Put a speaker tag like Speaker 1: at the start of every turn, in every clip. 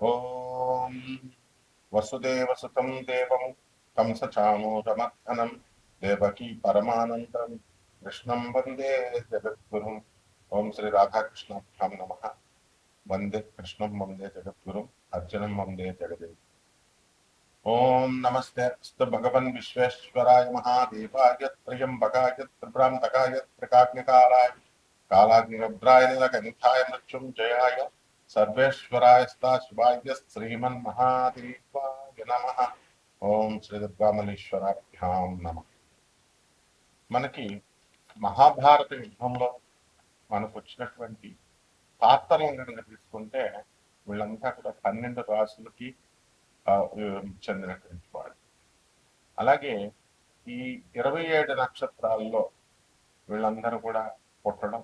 Speaker 1: ఓం వసుదేవసుతం దేవం కంసచామూరమర్దనం దేవకీ పరమానందం కృష్ణం వందే జగద్గురుం. ఓం శ్రీ రాధాకృష్ణాభ్యాం నమ. వందే కృష్ణం వందే జగద్గురుం అర్జునం వందే జగదేవ్. ఓం నమస్తే అస్తు భగవన్ విశ్వేశ్వరాయ మహాదేవాయ త్రయంబకాయ త్రిభ్రాంతకాయ త్రికాగ్నికారాయ కాలాగ్నిరుద్రాయ నీలకంఠాయ మృత్యుంజయాయ సర్వేశ్వరాయ శివాయ శ్రీమన్మహాదేవాయ నమ. ఓం శ్రీ దుర్గామల్లీశ్వరాభ్యాం నమ. మనకి మహాభారత యుద్ధంలో మనకు వచ్చినటువంటి పాత్రలను కనుక తీసుకుంటే వీళ్ళంతా కూడా 12 రాసులకి చెందినటువంటి వాడు. అలాగే ఈ 27 నక్షత్రాల్లో వీళ్ళందరూ కూడా పుట్టడం,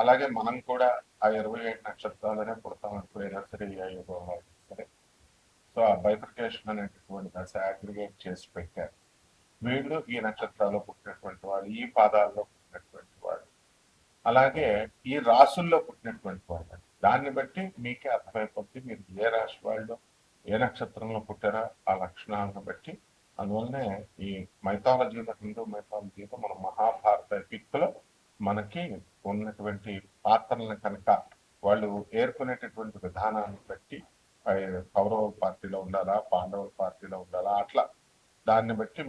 Speaker 1: అలాగే మనం కూడా ఆ 27 నక్షత్రాలనే పుడతాం అనుకునేదా సరే సరే. సో ఆ బైఫర్కేషన్ అనేటటువంటి దశ అగ్రిగేట్ చేసి పెట్టారు. వీళ్ళు ఈ నక్షత్రాల్లో పుట్టినటువంటి వాళ్ళు, ఈ పాదాల్లో పుట్టినటువంటి వాళ్ళు, అలాగే ఈ రాసుల్లో పుట్టినటువంటి వాళ్ళు. దాన్ని బట్టి మీకే అర్థమైపోతుంది మీరు ఏ రాశి వాళ్ళు ఏ నక్షత్రంలో పుట్టారో ఆ లక్షణాలను బట్టి. అందువల్లనే ఈ మైథాలజీలో, హిందూ మైథాలజీలో మన మహాభారత ఎపిక్లో మనకి ఉన్నటువంటి పాత్రలను కనుక వాళ్ళు ఏర్కొనేటటువంటి విధానాన్ని బట్టి కౌరవ పార్టీలో ఉండాలా, పాండవుల పార్టీలో ఉండాలా, అట్లా దాన్ని బట్టి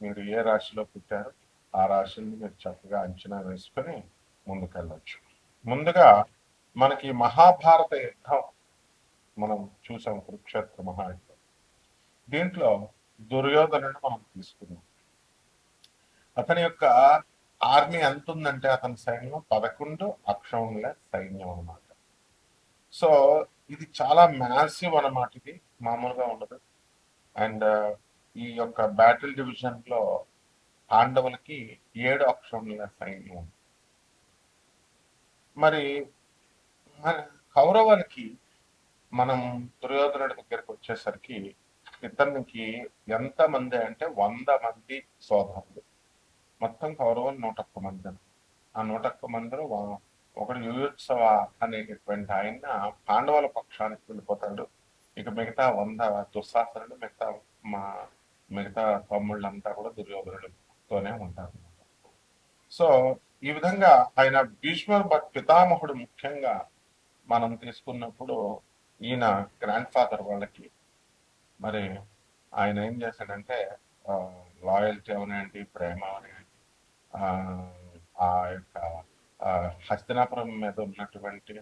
Speaker 1: మీరు ఏ రాశిలో పుట్టారో ఆ రాశిని మీరు చక్కగా అంచనా వేసుకొని ముందుకెళ్ళచ్చు. ముందుగా మనకి మహాభారత యుద్ధం మనం చూసాం, కురుక్షేత్ర మహాయుద్ధం. దీంట్లో దుర్యోధనుడు మనం తీసుకున్నాం. అతని యొక్క ఆర్మీ ఎంత ఉందంటే అతని సైన్యం 11 అక్షౌహిణుల సైన్యం అన్నమాట. సో ఇది చాలా మ్యాసివ్ అన్నమాట. ఇది మామూలుగా ఉండదు. అండ్ ఈ యొక్క బ్యాటిల్ డివిజన్ లో పాండవులకి 7 అక్షౌహిణుల సైన్యం ఉంది. మరి కౌరవులకి మనం దుర్యోధనుడి దగ్గరికి వచ్చేసరికి ఇతనికి ఎంతమంది అంటే 100 మంది సోదరులు. మొత్తం కౌరవులు 101 మంది. ఆ 101 మందిలో ఒకడు యుయుత్సవ అనేటటువంటి ఆయన పాండవుల పక్షానికి వెళ్ళిపోతాడు. ఇక మిగతా 100 దుస్సాహసులు, మిగతా తమ్ముళ్ళంతా కూడా దుర్యోధనుడితోనే ఉంటారు. సో ఈ విధంగా ఆయన భీష్మ పితామహుడు ముఖ్యంగా మనం తీసుకున్నప్పుడు ఈయన గ్రాండ్ ఫాదర్ వాళ్ళకి మరి ఆయన ఏం చేశాడంటే లాయల్టీ అవనండి, ప్రేమ అవనండి, ఆ యొక్క హస్తినాపురం మీద ఉన్నటువంటి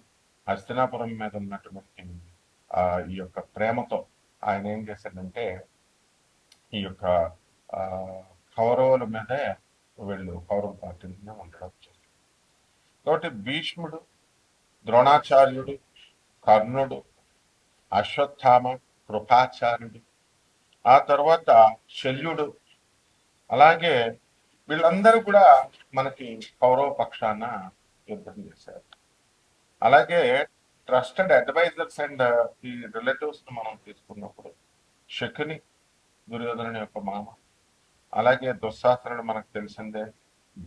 Speaker 1: ఈ యొక్క ప్రేమతో ఆయన ఏం చేశాడంటే ఈ యొక్క కౌరవుల మీదే కౌరవ పార్టీలోనే ఉండడం జరిగింది. కాబట్టి భీష్ముడు, ద్రోణాచార్యుడు, కర్ణుడు, అశ్వత్థామ, కృపాచార్యుడు, ఆ తర్వాత శల్యుడు, అలాగే వీళ్ళందరూ కూడా మనకి కౌరవ పక్షాన యుద్ధం చేశారు. అలాగే ట్రస్టెడ్ అడ్వైజర్స్ అండ్ ఈ రిలేటివ్స్ మనం తీసుకున్నప్పుడు శకుని, దుర్యోధనుని యొక్క మామ, అలాగే దుస్సాహసుడు మనకు తెలిసిందే.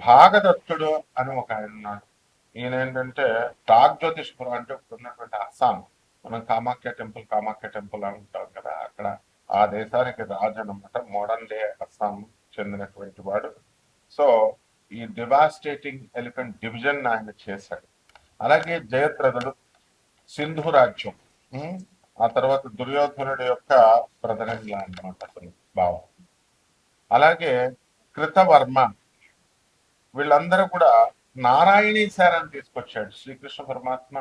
Speaker 1: భాగదత్తుడు అని ఒక ఆయన ఉన్నాడు. ఈయన ఏంటంటే ప్రాగ్జ్యోతిష్పురం అంటే ఇప్పుడు ఉన్నటువంటి అస్సాం, మనం కామాఖ్య టెంపుల్ అంటాం కదా, అక్కడ ఆ దేశానికి రాజు అనమాట. మోడర్న్ డే అస్సాం చెందినటువంటి వాడు. సో ఈ డివాస్టేటింగ్ ఎలిఫెంట్ డివిజన్ ఆయన చేశాడు. అలాగే జయద్రథుడు, సింధు రాజ్యం, ఆ తర్వాత దుర్యోధనుడి యొక్క ప్రధానంగా అన్నమాట అతను భావం. అలాగే కృతవర్మ, వీళ్ళందరూ కూడా నారాయణీ సేనని తీసుకొచ్చాడు. శ్రీకృష్ణ పరమాత్మ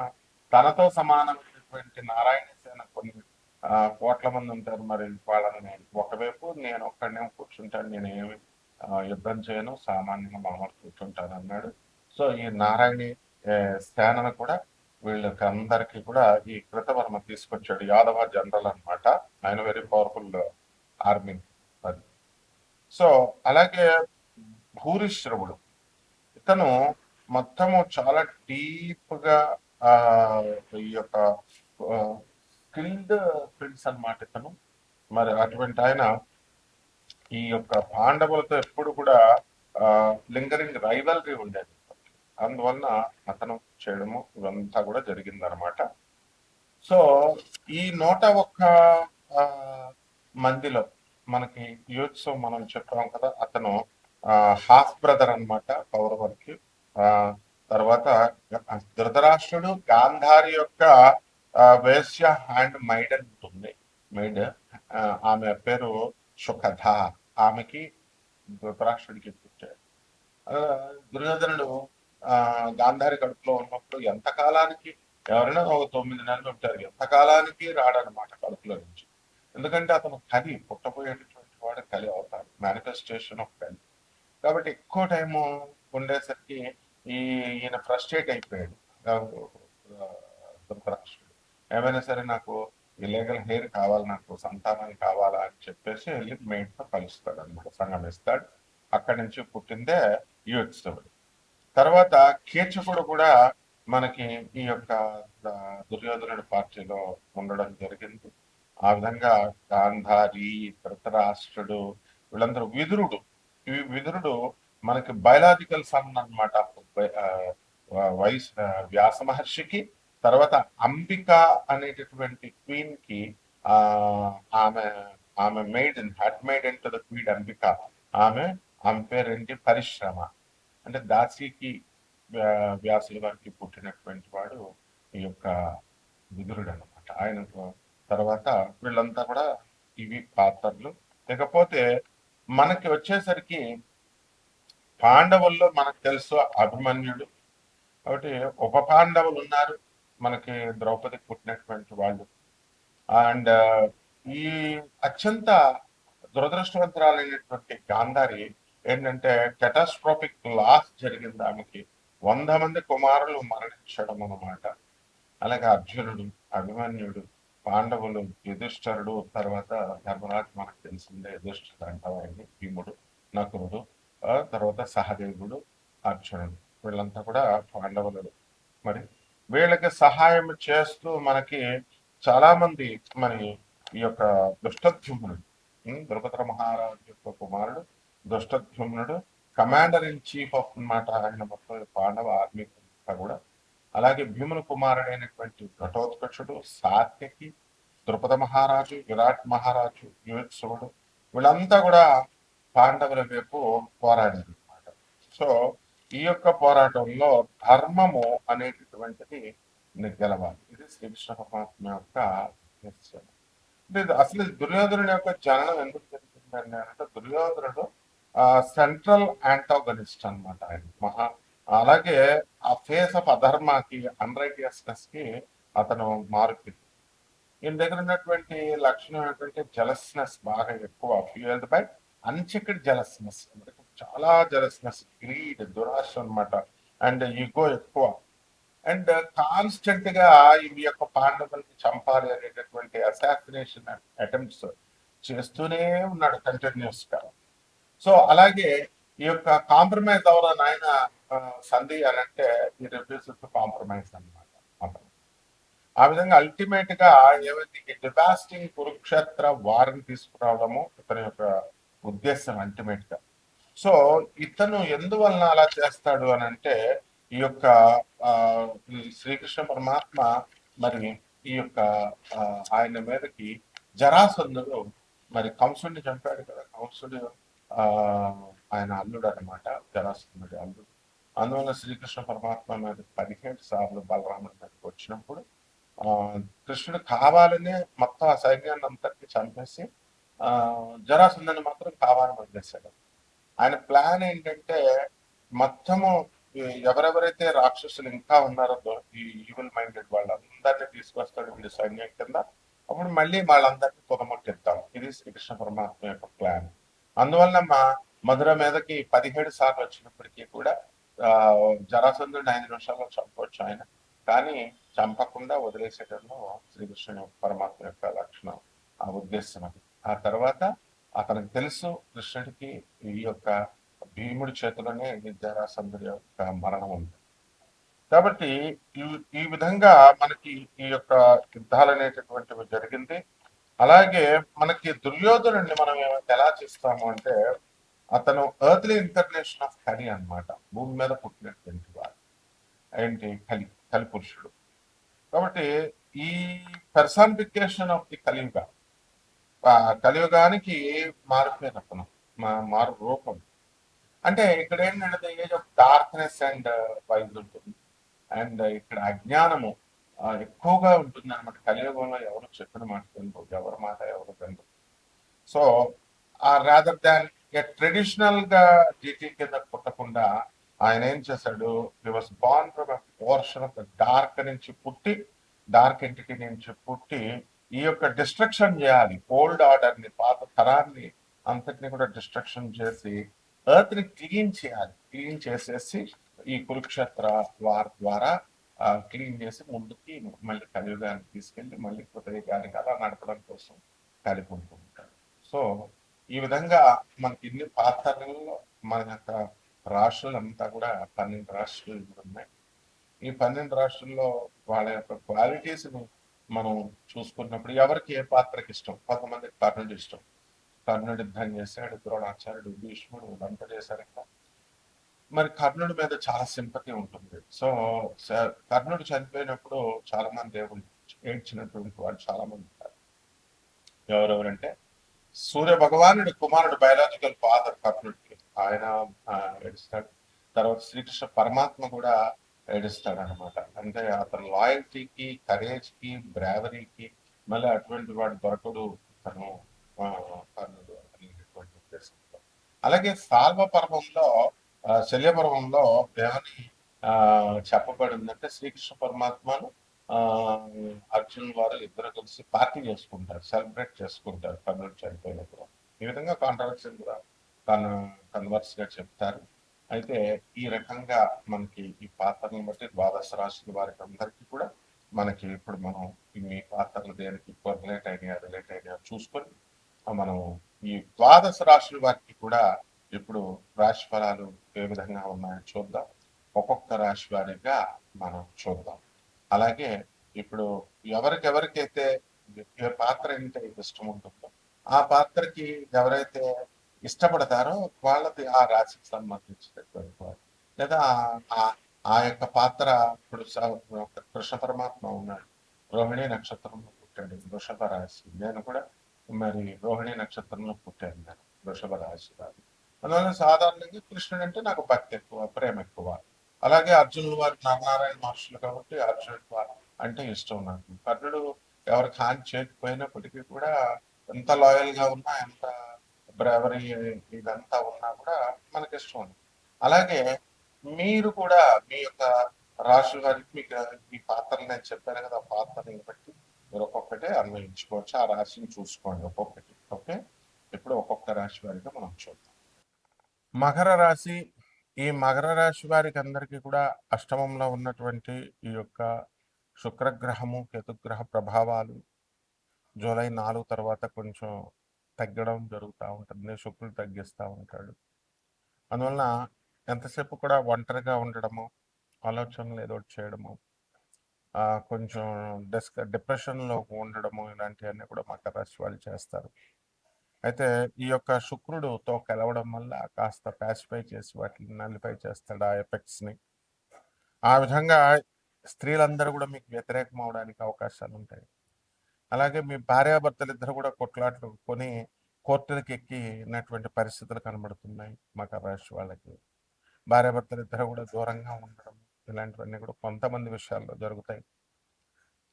Speaker 1: తనతో సమానమైనటువంటి నారాయణీ సేన కొన్ని కోట్ల మంది ఉంటారు. మరి వాళ్ళని ఒకవైపు నేను ఒక్కడనే కూర్చుంటాను, నేనేమి యుద్ధం చేయను, సామాన్యంగా మామూలు కూర్చుంటాను అన్నాడు. సో ఈ నారాయణి సేనను కూడా వీళ్ళకి అందరికి కూడా ఈ కృతవర్మ తీసుకొచ్చాడు. యాదవ జనరల్ అనమాట. ఆయన వెరీ పవర్ఫుల్ ఆర్మీ అది. సో అలాగే భూరిశ్రవుడు, ఇతను మొత్తము చాలా డీప్ గా ఈ యొక్క స్కిల్డ్ ప్రిన్స్ అనమాట ఇతను. మరి అటువంటి ఆయన ఈ యొక్క పాండవులతో ఎప్పుడు కూడా లింగరింగ్ రైవల్రీ ఉండేది. అందువలన అతను చేయడము ఇవంతా కూడా జరిగిందనమాట. సో ఈ 101 మందిలో మనకి యూత్స్ మనం చెప్పాం కదా, అతను హాఫ్ బ్రదర్ అనమాట కౌరవులకి. ఆ తర్వాత ధృతరాష్ట్రుడు గాంధారి యొక్క వేశ్య హ్యాండ్ మైడ్ అని ఉంటుంది. మైడ్, ఆమె పేరు సుఖధ. ఆమెకి ధృతరాష్ట్రుడికి పుట్టాడు. ఆ, దుర్యోధనుడు గాంధారి కడుపులో ఉన్నప్పుడు ఎంతకాలానికి, ఎవరైనా ఒక 9 నెలలు ఉంటారు, ఎంతకాలానికి రాడనమాట కడుపులో నుంచి. ఎందుకంటే అతను కలి, పుట్టబోయేటటువంటి వాడు కలి అవుతాడు, మేనిఫెస్టేషన్ ఆఫ్ కలి. కాబట్టి ఎక్కువ టైము ఉండేసరికి ఈయన ఫ్రస్ట్రేట్ అయిపోయాడు. ఆ, ధృతరాష్ట్రుడు ఏమైనా సరే నాకు ఇల్లీగల్ హెయిర్ కావాలి, నాకు సంతానం కావాలా అని చెప్పేసి వెళ్ళి మేట్తో కలుస్తాడు అనమాట, సంగమిస్తాడు. అక్కడి నుంచి పుట్టిందే యుయుత్సుడు. తర్వాత కీచకుడు కూడా మనకి ఈ యొక్క దుర్యోధనుడి పార్టీలో ఉండడం జరిగింది. ఆ విధంగా గాంధారి, ధృతరాష్ట్రుడు, వీళ్ళందరూ, విదురుడు. ఈ విదురుడు మనకి బయలాజికల్ సన్ అనమాట వ్యాస మహర్షికి. తర్వాత అంబిక అనేటటువంటి క్వీన్ కి, ఆ ఆమె ఆమె had made into the queen Ambika. ఆమె ఆమె పేరేంటి, పరిశ్రమ. అంటే దాసికి వ్యాసుల వారికి పుట్టినటువంటి వాడు ఈ యొక్క విదురుడు అనమాట. ఆయన తర్వాత వీళ్ళంతా కూడా ఇవి పాత్రలు. ఇకపోతే మనకి వచ్చేసరికి పాండవుల్లో మనకు తెలుసు అభిమన్యుడు. కాబట్టి ఉప పాండవులు ఉన్నారు మనకి, ద్రౌపదికి పుట్టినటువంటి వాళ్ళు. అండ్ ఈ అత్యంత దురదృష్టవంతురాలైనటువంటి గాంధారి ఏంటంటే, కెటాస్ట్రోఫిక్ లాస్ జరిగింది ఆమెకి. 100 మంది కుమారులు మరణించడం అన్నమాట. అలాగే అర్జునుడు, అభిమన్యుడు, పాండవులు, యుధిష్ఠరుడు, తర్వాత ధర్మరాజు మనకు తెలిసిందే, యుధిష్ఠరుడు అంటాం ఆయన్ని, భీముడు, నకులుడు, తర్వాత సహదేవుడు, అర్జునుడు, వీళ్ళంతా కూడా పాండవులు. మరి వీళ్ళకి సహాయం చేస్తూ మనకి చాలా మంది, మరి ఈ యొక్క దుష్టధ్యుమ్నుడు, ద్రుపద మహారాజు యొక్క కుమారుడు దుష్టధ్యుమ్నుడు, కమాండర్ ఇన్ చీఫ్ ఆఫ్ అన్నమాట ఆయన మొత్తం పాండవ ఆర్మీ కూడా. అలాగే భీముల కుమారుడైనటువంటి ఘటోత్కచుడు, సాత్యకి, ద్రుపద మహారాజు, విరాట్ మహారాజు, యుయుత్సుడు, వీళ్ళంతా కూడా పాండవుల వైపు పోరాడారు అనమాట. సో ఈ యొక్క పోరాటంలో ధర్మము అనేటటువంటిది గెలవాలి. ఇది శ్రీకృష్ణ పరమాత్మ యొక్క నిశ్చయం. అంటే అసలు దుర్యోధనుడి యొక్క జననం ఎందుకు జరిగిందండి అంటే, దుర్యోధనుడు సెంట్రల్ యాంటాగనిస్ట్ అనమాట ఆయన. అలాగే ఆ ఫేస్ ఆఫ్ అధర్మాకి, అన్రైటియస్నెస్ కి అతను మారుతుంది. ఈయన దగ్గర ఉన్నటువంటి లక్షణం ఏంటంటే జలస్నెస్ బాగా ఎక్కువ, ఫ్యూయల్డ్ బై అన్చెక్డ్ జలస్నెస్. అంటే చాలా జలస్నెస్, గ్రీడ్, దురాశ అనమాట. అండ్ ఈగో ఎక్కువ. అండ్ కాన్స్టెంట్ గా ఈ యొక్క పాండవుల్ని చంపాలి అనేటటువంటి అసాసినేషన్ అటెంప్ట్స్ చేస్తూనే ఉన్నాడు కంటిన్యూస్ గా. సో అలాగే ఈ యొక్క కాంప్రమైజ్ అవరని ఆయన సంధి అని అంటే, ఈ రిఫ్యూజ్ టు కాంప్రమైజ్ అనమాట అతను. ఆ విధంగా అల్టిమేట్ గా ఏమైంది, డివాస్టింగ్ కురుక్షేత్ర వారిని తీసుకురావడము ఇతని యొక్క ఉద్దేశం అల్టిమేట్ గా. సో ఇతను ఎందువలన అలా చేస్తాడు అని అంటే, ఈ యొక్క శ్రీకృష్ణ పరమాత్మ మరి ఈ యొక్క ఆయన మీదకి జరాసంధుడు, మరి కంసుడిని చంపాడు కదా, కంసుడు ఆయన అల్లుడు అనమాట, జరాసంధుడి అల్లుడు. అందువల్ల శ్రీకృష్ణ పరమాత్మ మీద 17 సార్లు బలరాముడి మీదకి వచ్చినప్పుడు కృష్ణుడు కావాలని మొత్తం ఆ సైన్యాన్ని అంతటిని చంపేసి జరాసంధుని మాత్రం కావాలని వదిలేశాడు. ఆయన ప్లాన్ ఏంటంటే, మొత్తము ఎవరెవరైతే రాక్షసులు ఇంకా ఉన్నారో, ఈ ఈవిల్ మైండెడ్ వాళ్ళందరినీ తీసుకొస్తాడు వీడి సైన్యం కింద. అప్పుడు మళ్ళీ వాళ్ళందరినీ తుదముట్టిద్దాం. ఇది శ్రీకృష్ణ పరమాత్మ యొక్క ప్లాన్. అందువల్ల మా మధుర మీదకి 17 సార్లు వచ్చినప్పటికీ కూడా జరాసంధుడిని 5 నిమిషాల్లో చంపవచ్చు ఆయన, కానీ చంపకుండా వదిలేసేటంలో శ్రీకృష్ణ పరమాత్మ యొక్క లక్షణం, ఆ ఉద్దేశం అది. ఆ తర్వాత అతనికి తెలుసు కృష్ణుడికి ఈ యొక్క భీముడి చేతిలోనే జరాసంధుడి యొక్క మరణం ఉంది. కాబట్టి ఈ విధంగా మనకి ఈ యొక్క యుద్ధాలు అనేటటువంటివి జరిగింది. అలాగే మనకి దుర్యోధనుడిని మనం ఎలా చేస్తాము అంటే, అతను ఎర్త్లీ ఇన్కర్నేషన్ ఆఫ్ కలి అనమాట, భూమి మీద పుట్టినటువంటి వాడు ఏంటి, కలి పురుషుడు. కాబట్టి ఈ పర్సానిఫికేషన్ ఆఫ్ ది కలియుగ, కలియుగానికి మారిపోయినప్పుడు మారు రూపం. అంటే ఇక్కడ ఏంటంటే age of darkness and wise ఉంటుంది. అండ్ ఇక్కడ అజ్ఞానము ఎక్కువగా ఉంటుంది అనమాట. కలియుగంలో ఎవరు చెప్పిన మాట వినరు, ఎవరి మాట ఎవరు వినరు. సో రాదర్ దాన్ ట్రెడిషనల్ గా జీటీ కింద పుట్టకుండా ఆయన ఏం చేశాడు, he was born from portion of the dark నుంచి పుట్టి, డార్క్ ఎంటిటీ నుంచి పుట్టి ఈ యొక్క డిస్ట్రక్షన్ చేయాలి. ఓల్డ్ ఆర్డర్ ని, పాత తరాన్ని అంతటిని కూడా డిస్ట్రక్షన్ చేసి ఎర్త్ ని క్లీన్ చేయాలి. క్లీన్ చేసేసి ఈ కురుక్షేత్ర వార్ ద్వారా క్లీన్ చేసి ముందుకి మళ్ళీ కలియుగానికి తీసుకెళ్లి మళ్ళీ కృతయుగానికి అలా నడపడం కోసం కలిపి ఉంటాడు. సో ఈ విధంగా మనకి ఇన్ని పాత్రలలో మన యొక్క రాష్ట్రాలంతా కూడా 12 రాష్ట్రాలు ఉన్నాయి. ఈ 12 రాష్ట్రాల్లో వాళ్ళ యొక్క క్వాలిటీస్ ని మనం చూసుకున్నప్పుడు ఎవరికి ఏ పాత్రకి ఇష్టం. కొంతమందికి కర్ణుడు ఇష్టం, కర్ణుడు యుద్ధం చేశాడు, ద్రోణాచార్యుడు, భీష్ముడు ఇదంతా చేశారు. ఇంకా మరి కర్ణుడి మీద చాలా సింపతి ఉంటుంది. సో కర్ణుడు చనిపోయినప్పుడు చాలా మంది దేవుళ్ళు ఏడ్చినటువంటి వాళ్ళు చాలా మంది ఉంటారు. ఎవరెవరంటే సూర్య భగవానుడి కుమారుడు, బయలాజికల్ ఫాదర్ కర్ణుడికి, ఆయన ఏడుస్తాడు. తర్వాత శ్రీకృష్ణ పరమాత్మ కూడా ఏడుస్తాడు అనమాట. అంటే అతని లాయల్టీకి, కరేజ్కి, బ్రావరీకి మళ్ళీ అటువంటి వాడు దొరకడు తను కర్ణుడు అనేటటువంటి ఉద్దేశంతో. అలాగే సాల్వ పర్వంలో, శల్యపర్వంలో ఏమని చెప్పబడిందంటే శ్రీకృష్ణ పరమాత్మను అర్జున్ వారు ఇద్దరు కలిసి పార్టీ చేసుకుంటారు, సెలబ్రేట్ చేసుకుంటారు కర్ణుడు చనిపోయినప్పుడు. ఈ విధంగా కాంట్రవర్సీ కూడా కన్వర్స్ గా చెప్తారు. అయితే ఈ రకంగా మనకి ఈ పాత్రలను బట్టి ద్వాదశ రాశుల వారికి అందరికీ కూడా మనకి ఇప్పుడు మనం మీ పాత్రలు దేనికి రిలేట్ అయినా చూసుకొని మనం ఈ ద్వాదశ రాశుల వారికి కూడా ఇప్పుడు రాశి ఫలాలు ఏ విధంగా ఉన్నాయో చూద్దాం. ఒక్కొక్క రాశి వారిగా మనం చూద్దాం. అలాగే ఇప్పుడు ఎవరికైతే ఏ పాత్ర అంటే ఇష్టం ఉంటుందో ఆ పాత్రకి ఎవరైతే ఇష్టపడతారో వాళ్ళది ఆ రాశికి సంబంధించినటువంటి వారు, లేదా ఆ యొక్క పాత్ర. ఇప్పుడు కృష్ణ పరమాత్మ ఉన్నాడు, రోహిణి నక్షత్రంలో పుట్టాడు, వృషభ రాశి. నేను కూడా మరి రోహిణి నక్షత్రంలో పుట్టాను, నేను వృషభ రాశి వారి. అందువల్ల సాధారణంగా కృష్ణుడు అంటే నాకు భక్తి ఎక్కువ, ప్రేమ ఎక్కువ. అలాగే అర్జునుడు వారి నారాయణ మహర్షులు కాబట్టి అర్జునుడు అంటే ఇష్టం నాకు. కర్ణుడు ఎవరికి హాని చేయకపోయినప్పటికీ కూడా ఎంత లాయల్ గా ఉన్నా, ఎంత బ్రేవరీ ఇదంతా ఉన్నా కూడా మనకి ఇష్టం ఉంది. అలాగే మీరు కూడా మీ యొక్క రాశి వారికి మీకు ఈ పాత్రలు నేను చెప్పాను కదా, ఆ పాత్రని బట్టి మీరు ఒక్కొక్కటే అన్వయించుకోవచ్చు. ఆ రాశిని చూసుకోండి ఒక్కొక్కటి. ఓకే, ఇప్పుడు ఒక్కొక్క రాశి వారిగా మనం చూద్దాం. మకర రాశి. ఈ మకర రాశి వారికి అందరికీ కూడా అష్టమంలో ఉన్నటువంటి ఈ యొక్క శుక్రగ్రహము, కేతుగ్రహ ప్రభావాలు జూలై 4 తర్వాత కొంచెం తగ్గడం జరుగుతూ ఉంటుంది. శుక్రుడు తగ్గిస్తూ ఉంటాడు. అందువలన ఎంతసేపు కూడా ఒంటరిగా ఉండడము, ఆలోచనలు ఏదో చేయడము, కొంచెం డిప్రెషన్లో ఉండడము, ఇలాంటివన్నీ కూడా మకర రాశి వాళ్ళు చేస్తారు. అయితే ఈ యొక్క శుక్రుడుతో కలవడం వల్ల కాస్త ప్యాసిఫై చేసి వాటిని నలిఫై చేస్తాడు ఆ ఎఫెక్ట్స్ని. ఆ విధంగా స్త్రీలందరూ కూడా మీకు వ్యతిరేకం అవడానికి అవకాశాలు ఉంటాయి. అలాగే మీ భార్యాభర్తలు ఇద్దరు కూడా కొట్లాట్లు కొని కోర్టులకు ఎక్కినటువంటి పరిస్థితులు కనబడుతున్నాయి మకర రాశి వాళ్ళకి. భార్యాభర్తలు ఇద్దరు కూడా దూరంగా ఉండడం, ఇలాంటివన్నీ కూడా కొంతమంది విషయాల్లో జరుగుతాయి.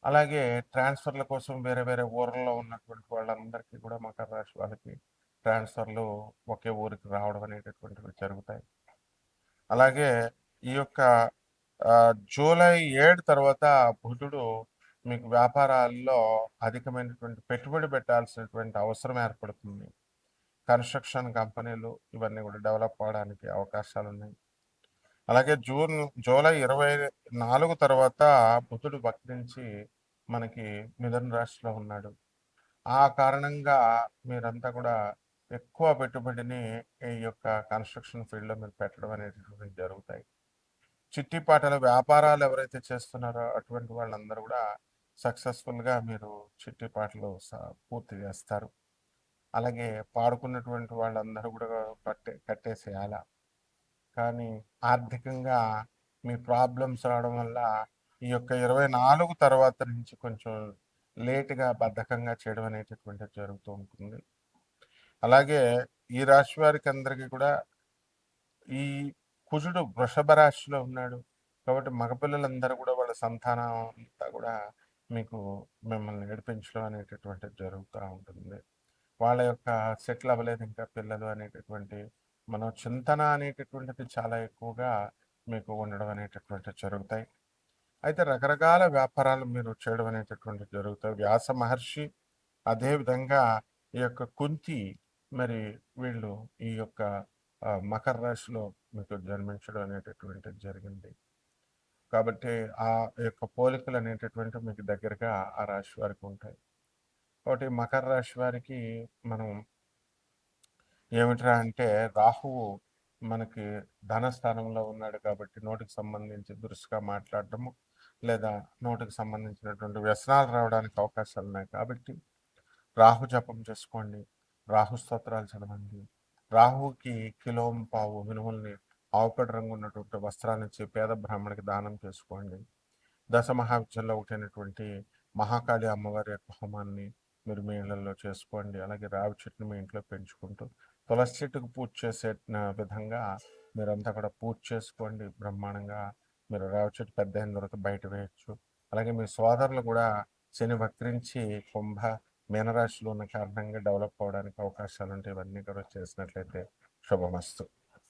Speaker 1: అలాగే ట్రాన్స్ఫర్ల కోసం వేరే వేరే ఊర్లలో ఉన్నటువంటి వాళ్ళందరికీ కూడా మకర రాశి వాళ్ళకి ట్రాన్స్ఫర్లు ఒకే ఊరికి రావడం అనేటటువంటివి జరుగుతాయి. అలాగే ఈ యొక్క జూలై 7 తర్వాత బుధుడు మీకు వ్యాపారాల్లో అధికమైనటువంటి పెట్టుబడి పెట్టాల్సినటువంటి అవసరం ఏర్పడుతుంది. కన్స్ట్రక్షన్ కంపెనీలు ఇవన్నీ కూడా డెవలప్ అవడానికి అవకాశాలు ఉన్నాయి. అలాగే జూలై 24 తర్వాత బుధుడు వక్రించి మనకి మిథున రాశిలో ఉన్నాడు. ఆ కారణంగా మీరంతా కూడా ఎక్కువ పెట్టుబడిని ఈ యొక్క కన్స్ట్రక్షన్ ఫీల్డ్లో మీరు పెట్టడం అనేటువంటివి జరుగుతాయి. చిట్టిపాటల వ్యాపారాలు ఎవరైతే చేస్తున్నారో అటువంటి వాళ్ళందరూ కూడా సక్సెస్ఫుల్గా మీరు చిట్టిపాటలు పూర్తి చేస్తారు. అలాగే పాడుకున్నటువంటి వాళ్ళందరూ కూడా కట్టేసేయాల. కానీ ఆర్థికంగా మీ ప్రాబ్లమ్స్ రావడం వల్ల ఈ యొక్క 24 తర్వాత నుంచి కొంచెం లేట్‌గా బద్ధకంగా చేయడం అనేటటువంటిది జరుగుతూ ఉంటుంది. అలాగే ఈ రాశి వారికి అందరికీ కూడా ఈ కుజుడు వృషభ రాశిలో ఉన్నాడు. కాబట్టి మగపిల్లలందరూ కూడా వాళ్ళ సంతానం అంతా కూడా మీకు మిమ్మల్ని ఏడిపించడం అనేటటువంటిది జరుగుతూ ఉంటుంది. వాళ్ళ యొక్క సెటిల్ అవ్వలేదు ఇంకా పిల్లలు అనేటటువంటి చింతన అనేటటువంటిది చాలా ఎక్కువగా మీకు ఉండడం అనేటటువంటిది జరుగుతాయి. అయితే రకరకాల వ్యాపారాలు మీరు చేయడం అనేటటువంటిది జరుగుతాయి. వ్యాస మహర్షి అదేవిధంగా ఈ యొక్క కుంతి మరి వీళ్ళు ఈ యొక్క మకర రాశిలో మీకు జన్మించడం అనేటటువంటిది జరిగింది. కాబట్టి ఆ యొక్క పోలికలు అనేటటువంటివి మీకు దగ్గరగా ఆ రాశి వారికి ఉంటాయి. కాబట్టి మకర రాశి వారికి మనం ఏమిట్రా అంటే రాహువు మనకి ధనస్థానంలో ఉన్నాడు కాబట్టి నోటికి సంబంధించి దురుసుగా మాట్లాడటము లేదా నోటికి సంబంధించినటువంటి వ్యసనాలు రావడానికి అవకాశాలు ఉన్నాయి. కాబట్టి రాహు జపం చేసుకోండి, రాహు స్తోత్రాలు చదవండి, రాహుకి కిలోం పావు మినుముల్ని ఆవుపేట రంగు ఉన్నటువంటి వస్త్రాన్నిచ్చి పేద బ్రాహ్మణికి దానం చేసుకోండి. దశ మహావిద్యల్లో ఒకటైనటువంటి మహాకాళి అమ్మవారి యొక్క హోమాన్ని మీరు మీ ఇళ్లలో చేసుకోండి. అలాగే రావి చెట్టుని మీ ఇంట్లో పెంచుకుంటూ తులసి చెట్టుకు పూజ చేసే విధంగా మీరంతా కూడా పూజ చేసుకోండి. బ్రహ్మాండంగా మీరు రావి చెట్టు పెద్ద అయిన తర్వాత బయట వేయచ్చు. అలాగే మీ సోదరులు కూడా శని వక్రించి కుంభ మీనరాశిలో ఉన్న కారణంగా డెవలప్ అవడానికి అవకాశాలు ఉంటాయి. ఇవన్నీ కూడా చేసినట్లయితే శుభమస్తు.